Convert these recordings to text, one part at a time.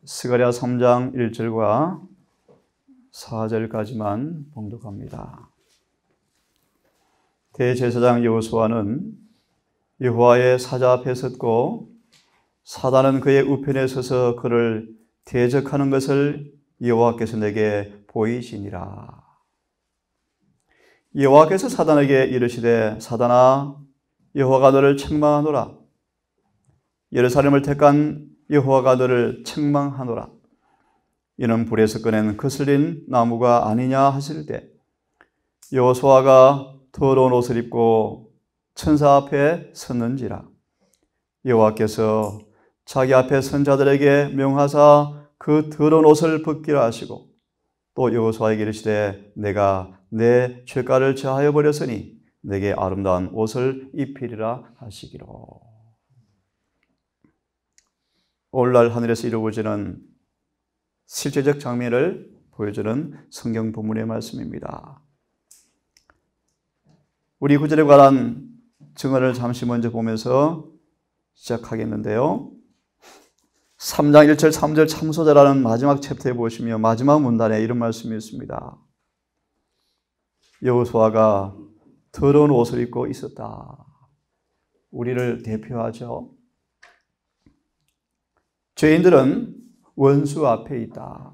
스가랴 3장 1절과 4절까지만 봉독합니다. 대제사장 여호수아는 여호와의 사자 앞에 섰고 사단은 그의 우편에 서서 그를 대적하는 것을 여호와께서 내게 보이시니라. 여호와께서 사단에게 이르시되 사단아 여호와가 너를 책망하노라. 예루살렘을 택한 여호와가 너를 책망하노라. 이는 불에서 꺼낸 거슬린 나무가 아니냐 하실 때 여호수아가 더러운 옷을 입고 천사 앞에 섰는지라. 여호와께서 자기 앞에 선 자들에게 명하사 그 더러운 옷을 벗기라 하시고 또 여호수아에게 이르시되 내가 내 죄가를 제하여 버렸으니 내게 아름다운 옷을 입히리라 하시기로. 오늘날 하늘에서 이루어지는 실제적 장면을 보여주는 성경 본문의 말씀입니다. 우리 구절에 관한 증언을 잠시 먼저 보면서 시작하겠는데요. 3장 1절 3절 참소자라는 마지막 챕터에 보시면 마지막 문단에 이런 말씀이 있습니다. 여호수아가 더러운 옷을 입고 있었다. 우리를 대표하죠. 죄인들은 원수 앞에 있다.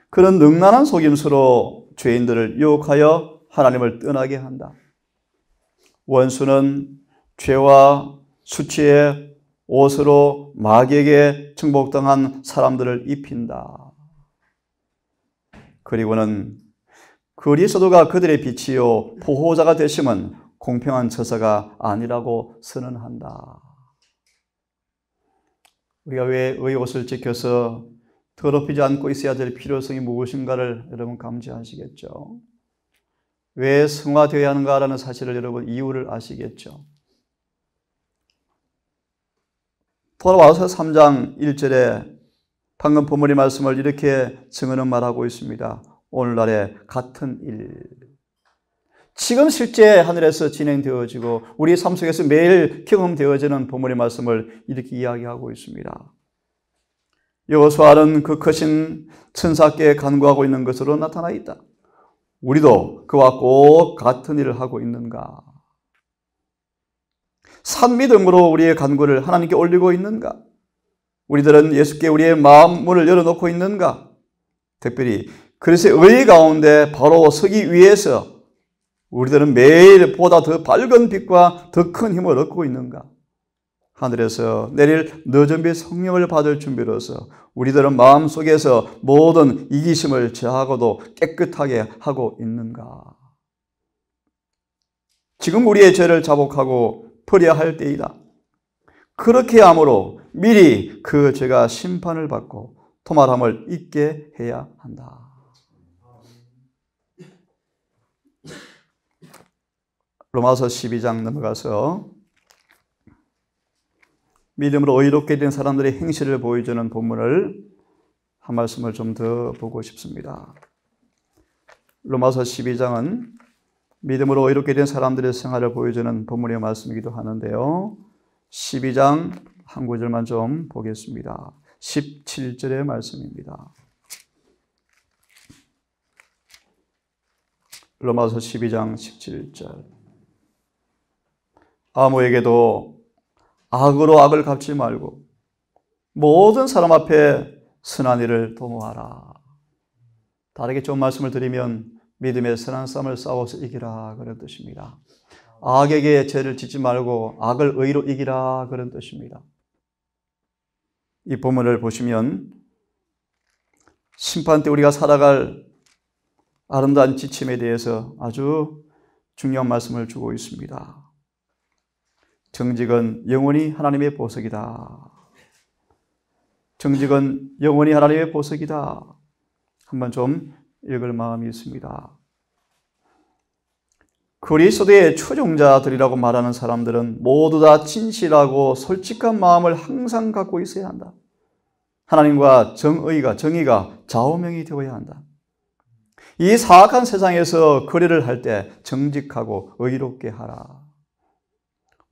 그런 능란한 속임수로 죄인들을 유혹하여 하나님을 떠나게 한다. 원수는 죄와 수치의 옷으로 마귀에게 정복당한 사람들을 입힌다. 그리고는 그리스도가 그들의 빛이요 보호자가 되심은 공평한 처사가 아니라고 선언한다. 우리가 왜 의의 옷을 지켜서 더럽히지 않고 있어야 될 필요성이 무엇인가를 여러분 감지하시겠죠? 왜 성화되어야 하는가라는 사실을 여러분 이유를 아시겠죠? 돌아와서 3장 1절에 방금 본문의 말씀을 이렇게 증언은 말하고 있습니다. 오늘날의 같은 일. 지금 실제 하늘에서 진행되어지고 우리 삶 속에서 매일 경험되어지는 본문의 말씀을 이렇게 이야기하고 있습니다. 여호수아는 그 크신 천사께 간구하고 있는 것으로 나타나 있다. 우리도 그와 꼭 같은 일을 하고 있는가? 산 믿음으로 우리의 간구를 하나님께 올리고 있는가? 우리들은 예수께 우리의 마음 문을 열어놓고 있는가? 특별히 그리스도의 의 가운데 바로 서기 위해서 우리들은 매일보다 더 밝은 빛과 더 큰 힘을 얻고 있는가? 하늘에서 내릴 너전비 성령을 받을 준비로서 우리들은 마음속에서 모든 이기심을 제하고도 깨끗하게 하고 있는가? 지금 우리의 죄를 자복하고 버려야 할 때이다. 그렇게 함으로 미리 그 죄가 심판을 받고 토말함을 잊게 해야 한다. 로마서 12장 넘어가서 믿음으로 의롭게 된 사람들의 행실을 보여주는 본문을 한 말씀을 좀 더 보고 싶습니다. 로마서 12장은 믿음으로 의롭게 된 사람들의 생활을 보여주는 본문의 말씀이기도 하는데요. 12장 한 구절만 좀 보겠습니다. 17절의 말씀입니다. 로마서 12장 17절. 아무에게도 악으로 악을 갚지 말고 모든 사람 앞에 선한 일을 도모하라. 다르게 좀 말씀을 드리면 믿음의 선한 싸움을 싸워서 이기라 그런 뜻입니다. 악에게 죄를 짓지 말고 악을 의로 이기라 그런 뜻입니다. 이 본문을 보시면 심판 때 우리가 살아갈 아름다운 지침에 대해서 아주 중요한 말씀을 주고 있습니다. 정직은 영원히 하나님의 보석이다. 정직은 영원히 하나님의 보석이다. 한번 좀 읽을 마음이 있습니다. 그리스도의 추종자들이라고 말하는 사람들은 모두 다 진실하고 솔직한 마음을 항상 갖고 있어야 한다. 하나님과 정의가 좌우명이 되어야 한다. 이 사악한 세상에서 거래를 할 때 정직하고 의롭게 하라.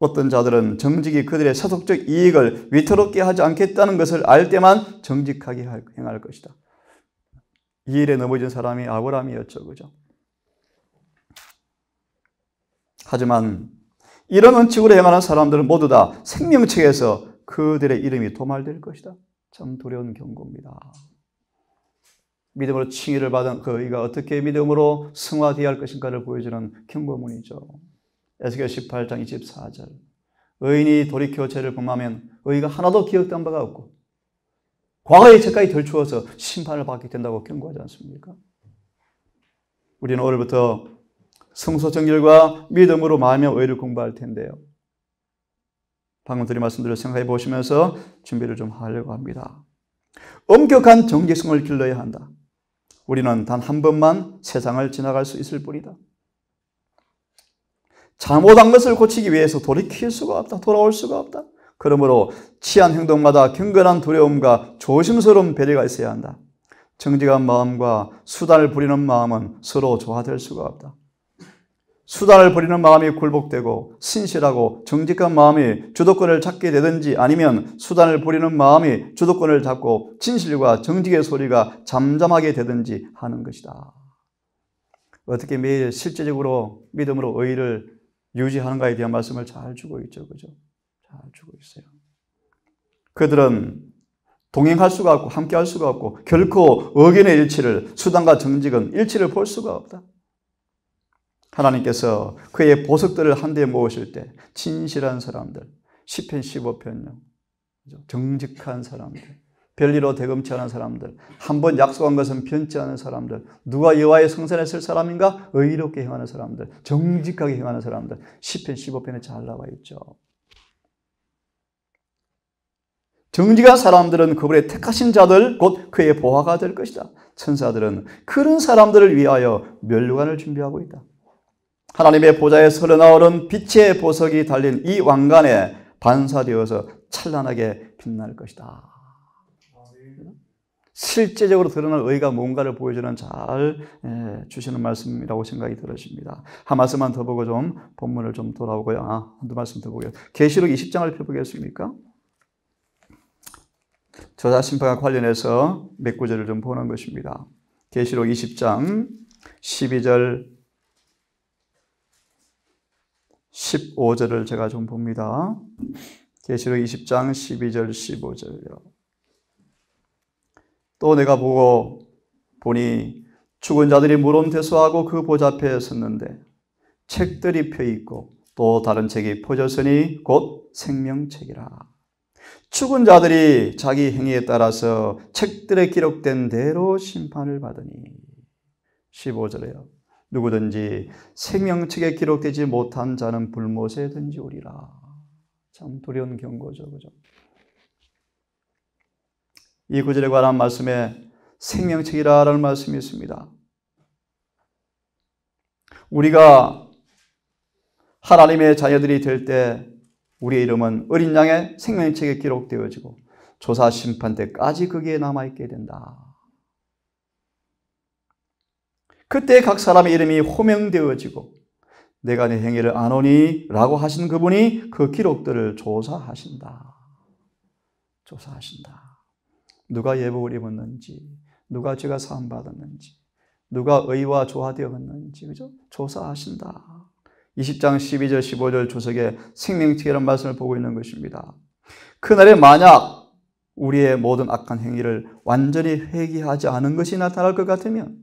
어떤 자들은 정직이 그들의 세속적 이익을 위태롭게 하지 않겠다는 것을 알 때만 정직하게 행할 것이다. 이 일에 넘어진 사람이 아브라함이었죠. 그죠? 하지만 이런 원칙으로 행하는 사람들은 모두 다 생명책에서 그들의 이름이 도말될 것이다. 참 두려운 경고입니다. 믿음으로 칭의를 받은 그 의가 어떻게 믿음으로 승화되어야 할 것인가를 보여주는 경고문이죠. 에스겔 18장 24절. 의인이 돌이켜 죄를 범하면 의가 하나도 기억된 바가 없고 과거의 죄까지 덜추어서 심판을 받게 된다고 경고하지 않습니까? 우리는 오늘부터 성서 정결과 믿음으로 마음의 의를 공부할 텐데요. 방금 드린 말씀들을 생각해 보시면서 준비를 좀 하려고 합니다. 엄격한 정직성을 길러야 한다. 우리는 단 한 번만 세상을 지나갈 수 있을 뿐이다. 잘못한 것을 고치기 위해서 돌이킬 수가 없다. 돌아올 수가 없다. 그러므로 취한 행동마다 경건한 두려움과 조심스러운 배려가 있어야 한다. 정직한 마음과 수단을 부리는 마음은 서로 조화될 수가 없다. 수단을 부리는 마음이 굴복되고 신실하고 정직한 마음이 주도권을 잡게 되든지 아니면 수단을 부리는 마음이 주도권을 잡고 진실과 정직의 소리가 잠잠하게 되든지 하는 것이다. 어떻게 매일 실제적으로 믿음으로 의를 유지하는가에 대한 말씀을 잘 주고 있죠. 그죠? 잘 주고 있어요. 그들은 동행할 수가 없고 함께 할 수가 없고 결코 의견의 일치를, 수단과 정직은 일치를 볼 수가 없다. 하나님께서 그의 보석들을 한데 모으실 때 진실한 사람들, 시편 15편요. 정직한 사람들, 별리로 대금치 않은 사람들, 한번 약속한 것은 변치 않은 사람들, 누가 여호와의 성전에 쓸 사람인가? 의롭게 행하는 사람들, 정직하게 행하는 사람들, 시편 15편에 잘 나와 있죠. 정직한 사람들은 그분의 택하신 자들, 곧 그의 보화가 될 것이다. 천사들은 그런 사람들을 위하여 면류관을 준비하고 있다. 하나님의 보좌에 흘러나오는 빛의 보석이 달린 이 왕관에 반사되어서 찬란하게 빛날 것이다. 실제적으로 드러날 의가 뭔가를 보여주는 잘 주시는 말씀이라고 생각이 들어집니다. 한 말씀만 더 보고 좀 본문을 좀 돌아오고요. 한두 말씀 더 보고요. 계시록 20장을 펴보겠습니까? 저자 심판과 관련해서 몇 구절을 좀 보는 것입니다. 계시록 20장 12절 15절을 제가 좀 봅니다. 계시록 20장 12절 15절요. 또 내가 보니 죽은 자들이 물온대소하고 그 보좌 앞에 섰는데 책들이 펴있고 또 다른 책이 펴졌으니 곧 생명책이라. 죽은 자들이 자기 행위에 따라서 책들에 기록된 대로 심판을 받으니. 15절에요. 누구든지 생명책에 기록되지 못한 자는 불못에 던지오리라. 참 두려운 경고죠. 그죠? 이 구절에 관한 말씀에 생명책이라는 말씀이 있습니다. 우리가 하나님의 자녀들이 될 때 우리의 이름은 어린 양의 생명책에 기록되어지고 조사 심판 때까지 거기에 남아있게 된다. 그때 각 사람의 이름이 호명되어지고 내가 내 행위를 아노니 라고 하신 그분이 그 기록들을 조사하신다. 조사하신다. 누가 예복을 입었는지, 누가 죄가 사함받았는지, 누가 의와 조화되었는지, 그죠? 조사하신다. 20장 12절 15절 주석에 생명책이라는 말씀을 보고 있는 것입니다. 그날에 만약 우리의 모든 악한 행위를 완전히 회개하지 않은 것이 나타날 것 같으면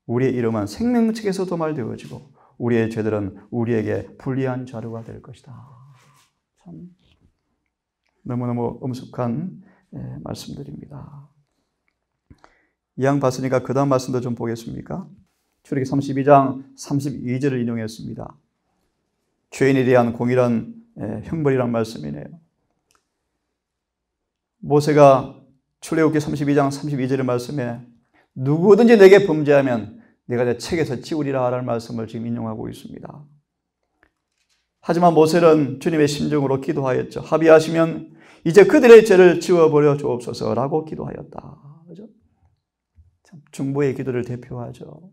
우리의 이름은 생명책에서 도말되어지고 우리의 죄들은 우리에게 불리한 자료가 될 것이다. 참 너무너무 엄숙한 말씀드립니다. 이왕 봤으니까 그 다음 말씀도 좀 보겠습니까? 출애굽기 32장 32절을 인용했습니다. 죄인에 대한 공의란 형벌이란 말씀이네요. 모세가 출애굽기 32장 32절의 말씀에 누구든지 내게 범죄하면 내가 내 책에서 지우리라 라는 말씀을 지금 인용하고 있습니다. 하지만 모세는 주님의 심정으로 기도하였죠. 합의하시면 이제 그들의 죄를 지워버려 주옵소서라고 기도하였다. 그죠? 참 중보의 기도를 대표하죠.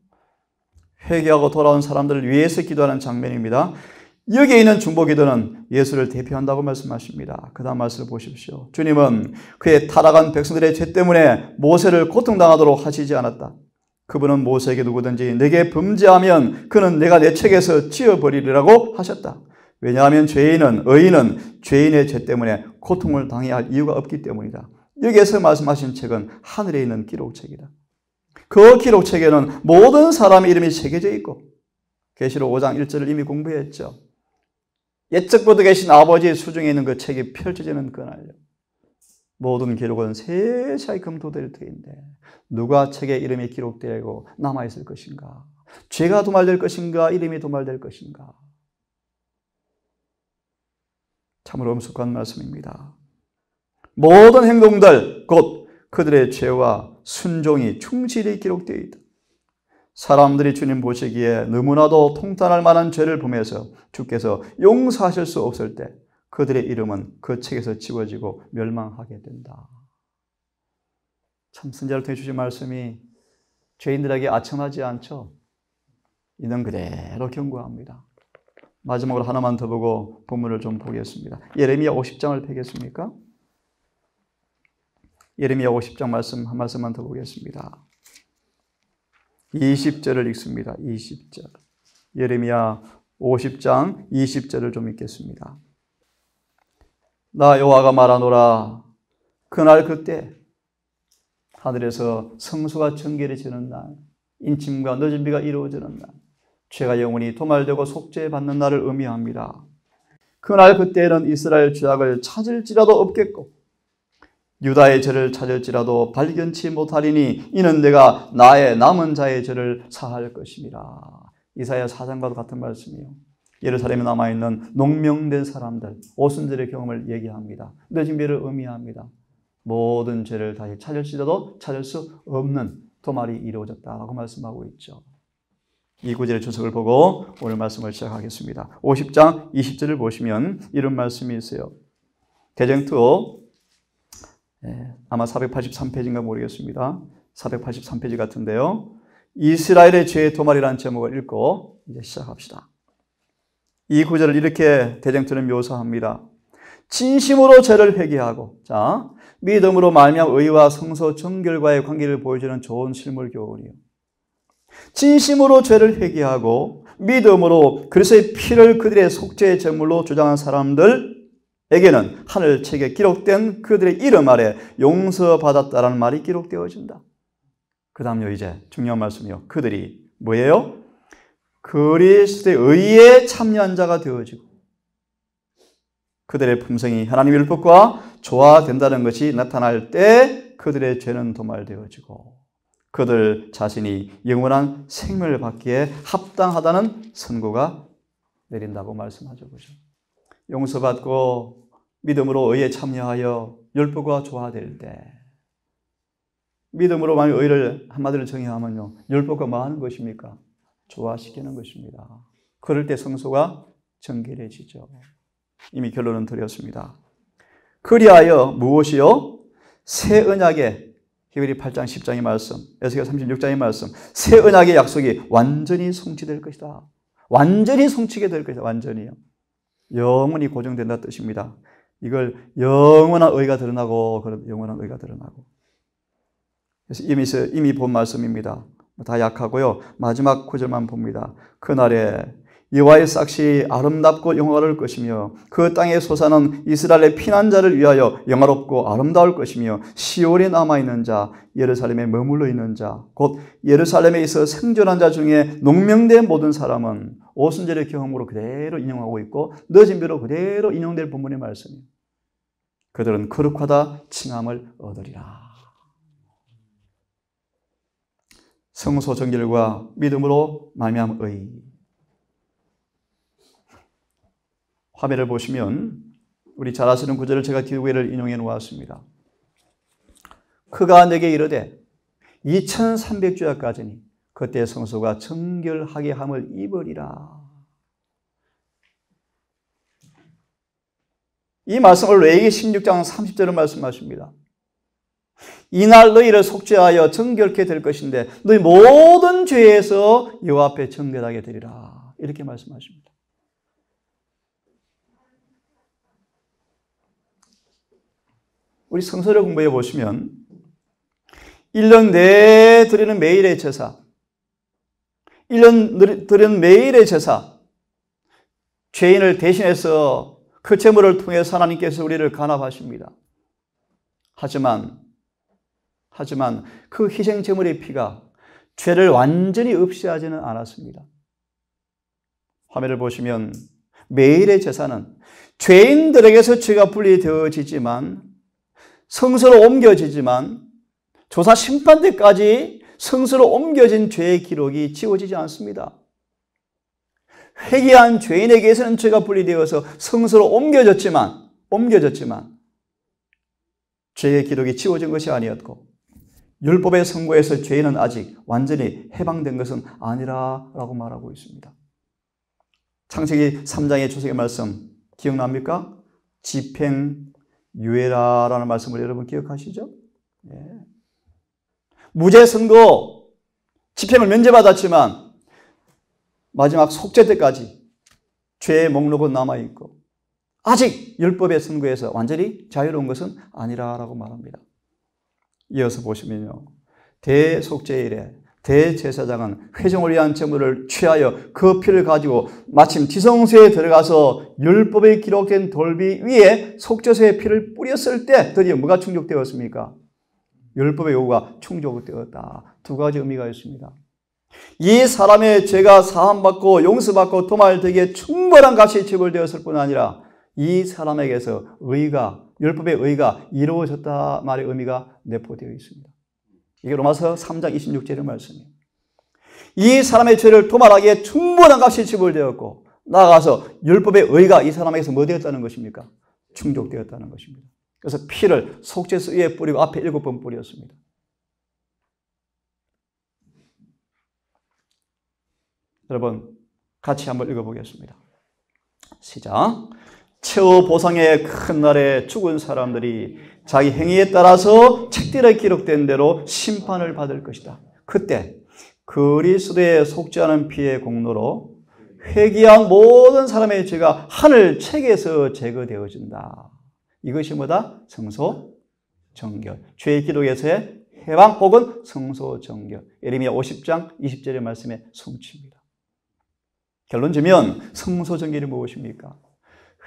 회개하고 돌아온 사람들을 위해서 기도하는 장면입니다. 여기에 있는 중보기도는 예수를 대표한다고 말씀하십니다. 그 다음 말씀을 보십시오. 주님은 그의 타락한 백성들의 죄 때문에 모세를 고통당하도록 하시지 않았다. 그분은 모세에게 누구든지 내게 범죄하면 그는 내가 내 책에서 지어버리리라고 하셨다. 왜냐하면 의인은 죄인의 죄 때문에 고통을 당해야 할 이유가 없기 때문이다. 여기에서 말씀하신 책은 하늘에 있는 기록책이다. 그 기록책에는 모든 사람의 이름이 새겨져 있고 계시록 5장 1절을 이미 공부했죠. 옛적부터 계신 아버지의 수중에 있는 그 책이 펼쳐지는 그날 모든 기록은 세세하게 검토될 터인데 누가 책에 이름이 기록되고 남아있을 것인가? 죄가 도말될 것인가? 이름이 도말될 것인가? 참으로 엄숙한 말씀입니다. 모든 행동들 곧 그들의 죄와 순종이 충실히 기록되어 있다. 사람들이 주님 보시기에 너무나도 통탄할 만한 죄를 범해서 주께서 용서하실 수 없을 때 그들의 이름은 그 책에서 지워지고 멸망하게 된다. 참 선지자를 통해 주신 말씀이 죄인들에게 아첨하지 않죠. 있는 그대로 경고합니다. 마지막으로 하나만 더 보고 본문을 좀 보겠습니다. 예레미야 50장을 펴겠습니까? 예레미야 50장 말씀 한 말씀만 더 보겠습니다. 20절을 읽습니다. 20절. 예레미야 50장 20절을 좀 읽겠습니다. 나 여호와가 말하노라. 그날 그때 하늘에서 성수가 정결해지는 날, 인침과 늦은 비가 이루어지는 날, 죄가 영원히 도말되고 속죄받는 날을 의미합니다. 그날 그때에는 이스라엘 죄악을 찾을지라도 없겠고 유다의 죄를 찾을지라도 발견치 못하리니 이는 내가 나의 남은 자의 죄를 사할 것임이라. 이사야 4장과도 같은 말씀이요. 예루살렘에 남아있는 농명된 사람들, 오순절의 경험을 얘기합니다. 늦은 비를 의미합니다. 모든 죄를 다시 찾을지라도 찾을 수 없는 도말이 이루어졌다라고 말씀하고 있죠. 이 구절의 주석을 보고 오늘 말씀을 시작하겠습니다. 50장 20절을 보시면 이런 말씀이 있어요. 대쟁투 아마 483페이지인가 모르겠습니다. 483페이지 같은데요. 이스라엘의 죄의 도말이라는 제목을 읽고 이제 시작합시다. 이 구절을 이렇게 대쟁투는 묘사합니다. 진심으로 죄를 회개하고, 자, 믿음으로 말미암아 의와 성소 정결과의 관계를 보여주는 좋은 실물 교훈이요. 진심으로 죄를 회개하고 믿음으로 그리스도의 피를 그들의 속죄의 제물로 주장한 사람들에게는 하늘 책에 기록된 그들의 이름 아래 용서받았다라는 말이 기록되어진다. 그 다음요, 이제 중요한 말씀이요. 그들이 뭐예요? 그리스도의 의에 참여한 자가 되어지고 그들의 품성이 하나님의 율법과 조화된다는 것이 나타날 때 그들의 죄는 도말되어지고 그들 자신이 영원한 생명을 받기에 합당하다는 선고가 내린다고 말씀하죠. 그죠? 용서받고 믿음으로 의에 참여하여 율법과 조화될 때 믿음으로 만약 의를 한마디로 정의하면요. 율법과 뭐 하는 것입니까? 조화시키는 것입니다. 그럴 때 성소가 정결해지죠. 이미 결론은 드렸습니다. 그리하여 무엇이요? 새 언약의 히브리 8장 10장의 말씀, 에스겔 36장의 말씀, 새 언약의 약속이 완전히 성취될 것이다. 완전히 성취게 될 것이다. 완전히요. 영원히 고정된다 뜻입니다. 이걸 영원한 의가 드러나고 영원한 의가 드러나고. 그래서 이미 본 말씀입니다. 다 약하고요. 마지막 구절만 봅니다. 그날에 여호와의 싹시 아름답고 영화로울 것이며 그 땅의 소사는 이스라엘의 피난자를 위하여 영화롭고 아름다울 것이며 시온에 남아있는 자, 예루살렘에 머물러 있는 자, 곧 예루살렘에 있어 생존한 자 중에 농명된 모든 사람은 오순절의 경험으로 그대로 인용하고 있고 늦은 비로 그대로 인용될 본문의 말씀이에요. 그들은 거룩하다 칭함을 얻으리라. 성소 정결과 믿음으로 말미암은 의. 화면을 보시면 우리 잘 아시는 구절을 제가 뒤에를 인용해 놓았습니다. 그가 내게 이르되 2300주야까지니 그때 성소가 정결하게 함을 입으리라. 이 말씀을 레위기 16장 30절을 말씀하십니다. 이날 너희를 속죄하여 정결케 될 것인데 너희 모든 죄에서 여호와 앞에 정결하게 되리라. 이렇게 말씀하십니다. 우리 성서를 공부해 보시면 1년 내에 드리는 매일의 제사, 1년 드리는 매일의 제사, 죄인을 대신해서 그 제물을 통해서 하나님께서 우리를 간합하십니다. 하지만 그 희생 제물의 피가 죄를 완전히 없애하지는 않았습니다. 화면을 보시면 매일의 제사는 죄인들에게서 죄가 분리되어지지만, 성소로 옮겨지지만, 조사 심판 때까지 성소로 옮겨진 죄의 기록이 지워지지 않습니다. 회개한 죄인에게서는 죄가 분리되어서 성소로 옮겨졌지만 죄의 기록이 지워진 것이 아니었고, 율법의 선고에서 죄인은 아직 완전히 해방된 것은 아니라라고 말하고 있습니다. 창세기 3장의 주석의 말씀 기억납니까? 집행유예라라는 말씀을 여러분 기억하시죠? 예. 무죄 선고, 집행을 면제받았지만 마지막 속죄 때까지 죄의 목록은 남아있고 아직 율법의 선고에서 완전히 자유로운 것은 아니라라고 말합니다. 이어서 보시면요, 대속죄일에 대제사장은 회종을 위한 제물을 취하여 그 피를 가지고 마침 지성소에 들어가서 율법에 기록된 돌비 위에 속죄소의 피를 뿌렸을 때 드디어 뭐가 충족되었습니까? 율법의 요구가 충족되었다. 두 가지 의미가 있습니다. 이 사람의 죄가 사함받고 용서받고 도말되기에 충분한 값이 지불되었을 뿐 아니라 이 사람에게서 율법의 의가 이루어졌다 말의 의미가 내포되어 있습니다. 이게 로마서 3장 26절의 말씀이에요. 이 사람의 죄를 도말하기에 충분한 값이 지불되었고, 나아가서 율법의 의가 이 사람에게서 뭐 되었다는 것입니까? 충족되었다는 것입니다. 그래서 피를 속죄소 위에 뿌리고 앞에 7번 뿌렸습니다. 여러분, 같이 한번 읽어보겠습니다. 시작. 최후 보상의 큰 날에 죽은 사람들이 자기 행위에 따라서 책들에 기록된 대로 심판을 받을 것이다. 그때 그리스도의 속죄하는 피의 공로로 회개한 모든 사람의 죄가 하늘 책에서 제거되어진다. 이것이 뭐다? 성소 정결. 죄의 기록에서의 해방 혹은 성소 정결. 예레미야 50장 20절의 말씀에 성취입니다. 결론 지면 성소 정결이 무엇입니까?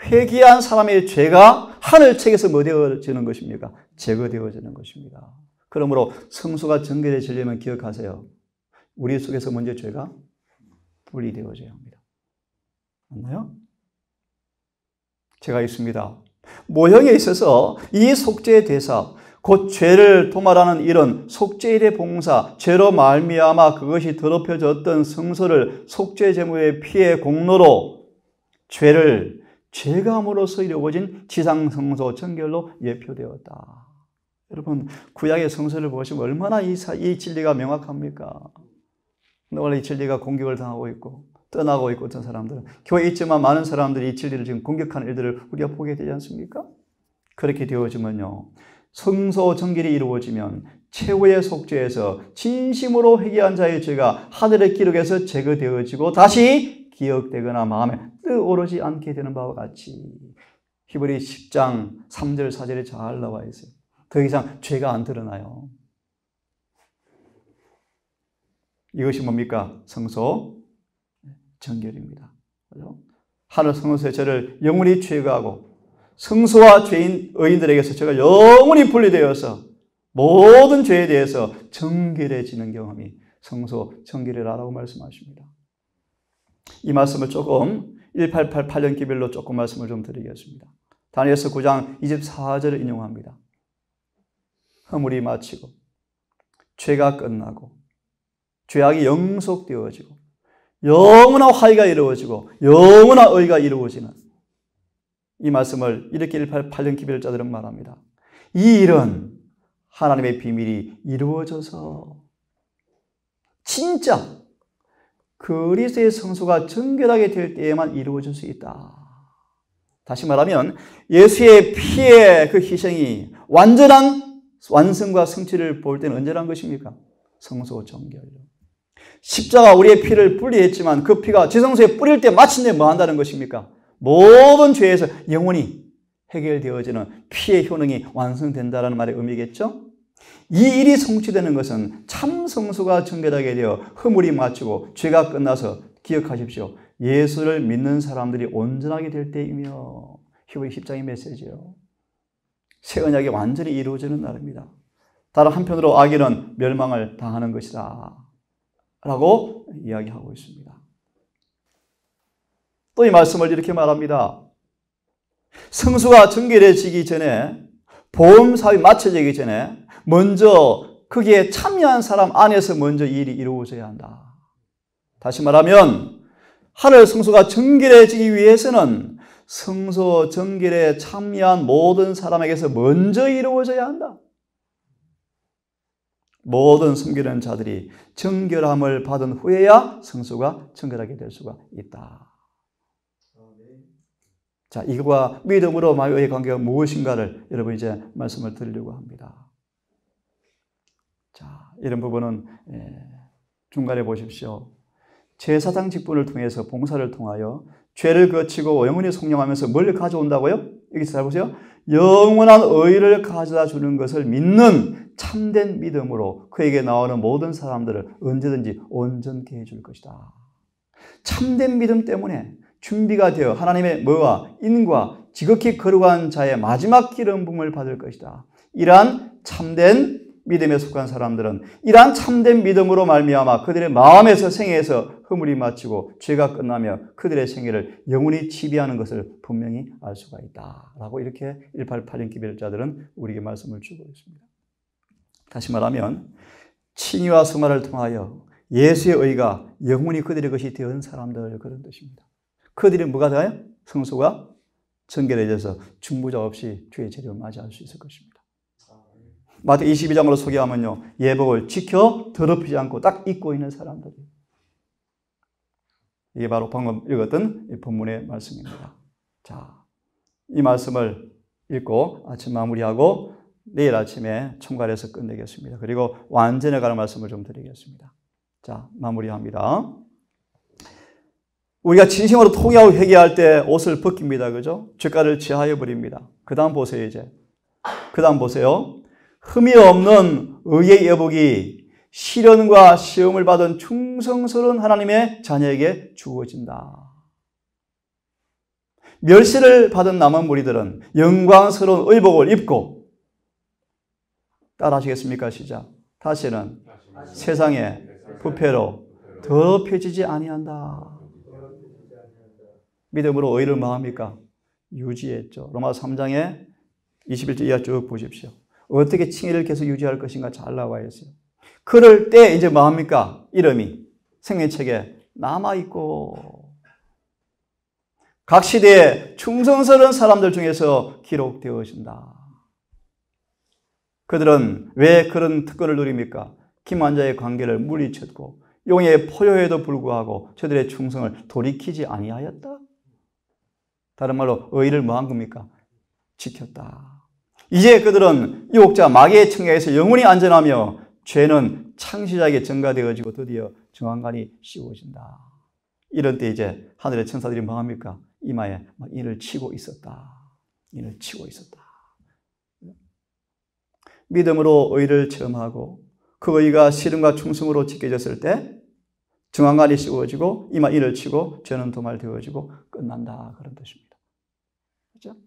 회개한 사람의 죄가 하늘책에서 뭐 되어지는 것입니까? 제거되어지는 것입니다. 그러므로 성소가 정결해지려면 기억하세요. 우리 속에서 먼저 죄가 분리되어져야 합니다. 맞나요? 제가 있습니다. 모형에 있어서 이 속죄의 대사, 곧 죄를 도말하는 이런 속죄일의 봉사, 죄로 말미암아 그것이 더럽혀졌던 성소를 속죄 제물의 피의 공로로 죄를 죄감으로써 이루어진 지상성소 정결로 예표되었다. 여러분, 구약의 성서를 보시면 얼마나 이 진리가 명확합니까? 근데 원래 이 진리가 공격을 당하고 있고 떠나고 있고, 어떤 사람들은 교회에 있지만 많은 사람들이 이 진리를 지금 공격하는 일들을 우리가 보게 되지 않습니까? 그렇게 되어지면요, 성소 정결이 이루어지면 최후의 속죄에서 진심으로 회개한 자의 죄가 하늘의 기록에서 제거되어지고 다시 기억되거나 마음에 뜨오르지 않게 되는 바와 같이, 히브리 10장 3절 4절에 잘 나와 있어요. 더 이상 죄가 안 드러나요. 이것이 뭡니까? 성소 정결입니다. 하늘 성소의 죄를 영원히 제거하고 성소와 죄인 의인들에게서 죄가 영원히 분리되어서 모든 죄에 대해서 정결해지는 경험이 성소 정결이라고 말씀하십니다. 이 말씀을 조금 1888년 기별로 조금 말씀을 좀 드리겠습니다. 다니엘서 9장 24절을 인용합니다. 허물이 마치고 죄가 끝나고 죄악이 영속되어지고 영원한 화해가 이루어지고 영원한 의가 이루어지는 이 말씀을 이렇게 1888년 기별자들은 말합니다. 이 일은 하나님의 비밀이 이루어져서 진짜 그리스도의 성소가 정결하게 될 때에만 이루어질 수 있다. 다시 말하면 예수의 피의 그 희생이 완전한 완성과 성취를 볼 때는 언제란 것입니까? 성소 정결. 십자가 우리의 피를 분리했지만 그 피가 지성소에 뿌릴 때 마침내 뭐 한다는 것입니까? 모든 죄에서 영원히 해결되어지는 피의 효능이 완성된다는 말의 의미겠죠? 이 일이 성취되는 것은 참 성수가 정결하게 되어 허물이 마치고 죄가 끝나서 기억하십시오. 예수를 믿는 사람들이 온전하게 될 때이며 히브리 10장의 메시지예요. 새 언약이 완전히 이루어지는 날입니다. 다른 한편으로 악인은 멸망을 당하는 것이다 라고 이야기하고 있습니다. 또 이 말씀을 이렇게 말합니다. 성수가 정결해지기 전에, 보험사업이 마쳐지기 전에 먼저 거기에 참여한 사람 안에서 먼저 이 일이 이루어져야 한다. 다시 말하면 하늘 성수가 정결해지기 위해서는 성소 정결에 참여한 모든 사람에게서 먼저 이루어져야 한다. 모든 섬기는 자들이 정결함을 받은 후에야 성수가 정결하게 될 수가 있다. 자, 이거와 믿음으로 마귀의 관계가 무엇인가를 여러분 이제 말씀을 드리려고 합니다. 자, 이런 부분은 중간에 보십시오. 제사장 직분을 통해서 봉사를 통하여 죄를 거치고 영원히 성령하면서 뭘 가져온다고요? 여기서 잘 보세요. 영원한 의를 가져다 주는 것을 믿는 참된 믿음으로 그에게 나오는 모든 사람들을 언제든지 온전케 해줄 것이다. 참된 믿음 때문에 준비가 되어 하나님의 뭐와 인과 지극히 거룩한 자의 마지막 기름 부음을 받을 것이다. 이러한 참된 믿음에 속한 사람들은 이러한 참된 믿음으로 말미암아 그들의 마음에서 생애에서 허물이 마치고 죄가 끝나며 그들의 생애를 영원히 지배하는 것을 분명히 알 수가 있다. 라고 이렇게 188년 기별자들은 우리에게 말씀을 주고 있습니다. 다시 말하면 칭의와 성화를 통하여 예수의 의가 영원히 그들의 것이 된 사람들, 그런 뜻입니다. 그들이 뭐가 돼요? 성소가 정결해져서 중보자 없이 주의 재림을 맞이할 수 있을 것입니다. 마태 22장으로 소개하면요, 예복을 지켜 더럽히지 않고 딱 입고 있는 사람들이. 이게 바로 방금 읽었던 이 본문의 말씀입니다. 자, 이 말씀을 읽고 아침 마무리하고 내일 아침에 총괄해서 끝내겠습니다. 그리고 완전해 가는 말씀을 좀 드리겠습니다. 자, 마무리합니다. 우리가 진심으로 통회하고 회개할 때 옷을 벗깁니다. 그죠? 죄가를 지하여 버립니다. 그 다음 보세요, 이제. 그 다음 보세요. 흠이 없는 의의 예복이 시련과 시험을 받은 충성스러운 하나님의 자녀에게 주어진다. 멸시를 받은 남은 무리들은 영광스러운 의복을 입고, 따라 하시겠습니까? 시작. 다시는 세상에 부패로 더럽혀지지 아니한다. 믿음으로 의를 뭐합니까? 유지했죠. 로마서 3장에 21절 이하 쭉 보십시오. 어떻게 칭의를 계속 유지할 것인가 잘 나와 있어요. 그럴 때 이제 뭐합니까? 이름이 생명책에 남아있고 각 시대에 충성스러운 사람들 중에서 기록되어진다. 그들은 왜 그런 특권을 누립니까? 김환자의 관계를 물리쳤고 용의 포효에도 불구하고 저들의 충성을 돌이키지 아니하였다. 다른 말로 의를 뭐한 겁니까? 지켰다. 이제 그들은 유혹자 마귀의 청약에서 영원히 안전하며 죄는 창시자에게 전가되어지고 드디어 정황관이 씌워진다. 이런 때 이제 하늘의 천사들이 뭐합니까? 이마에 막 인을 치고 있었다. 인을 치고 있었다. 믿음으로 의를 체험하고 그 의가 실험과 충성으로 지켜졌을 때 정황관이 씌워지고 이마 인을 치고 죄는 도말되어지고 끝난다. 그런 뜻입니다. 그렇죠?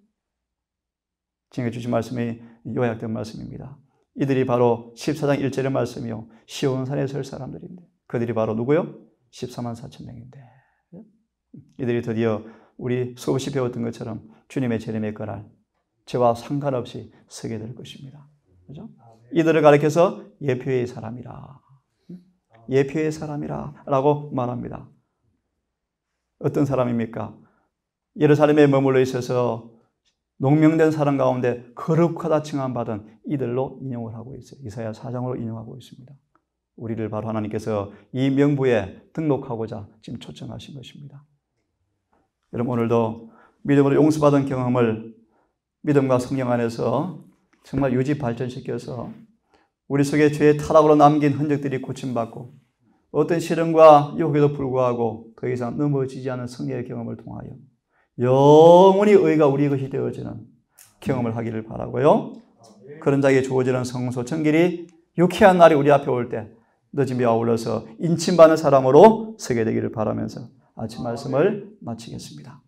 지금 주신 말씀이 요약된 말씀입니다. 이들이 바로 14장 1절의 말씀이요. 시온산에 설 사람들인데 그들이 바로 누구요? 14만 4천 명인데 이들이 드디어 우리 수없이 배웠던 것처럼 주님의 재림의 그날 죄와 상관없이 서게 될 것입니다. 그렇죠? 이들을 가리켜서 예표의 사람이라. 예표의 사람이라 라고 말합니다. 어떤 사람입니까? 예루살렘에 머물러 있어서 농명된 사람 가운데 거룩하다 칭함받은 이들로 인용을 하고 있어요. 이사야 4장으로 인용하고 있습니다. 우리를 바로 하나님께서 이 명부에 등록하고자 지금 초청하신 것입니다. 여러분 오늘도 믿음으로 용서받은 경험을 믿음과 성령 안에서 정말 유지 발전시켜서 우리 속에 죄의 타락으로 남긴 흔적들이 고침받고 어떤 시련과 유혹에도 불구하고 더 이상 넘어지지 않은 승리의 경험을 통하여 영원히 의가 우리의 것이 되어지는 경험을 하기를 바라고요. 그런 자에게 주어지는 성소 정결이 유쾌한 날이 우리 앞에 올 때 늦음이 아울러서 인침받는 사람으로 서게 되기를 바라면서 아침 말씀을 마치겠습니다.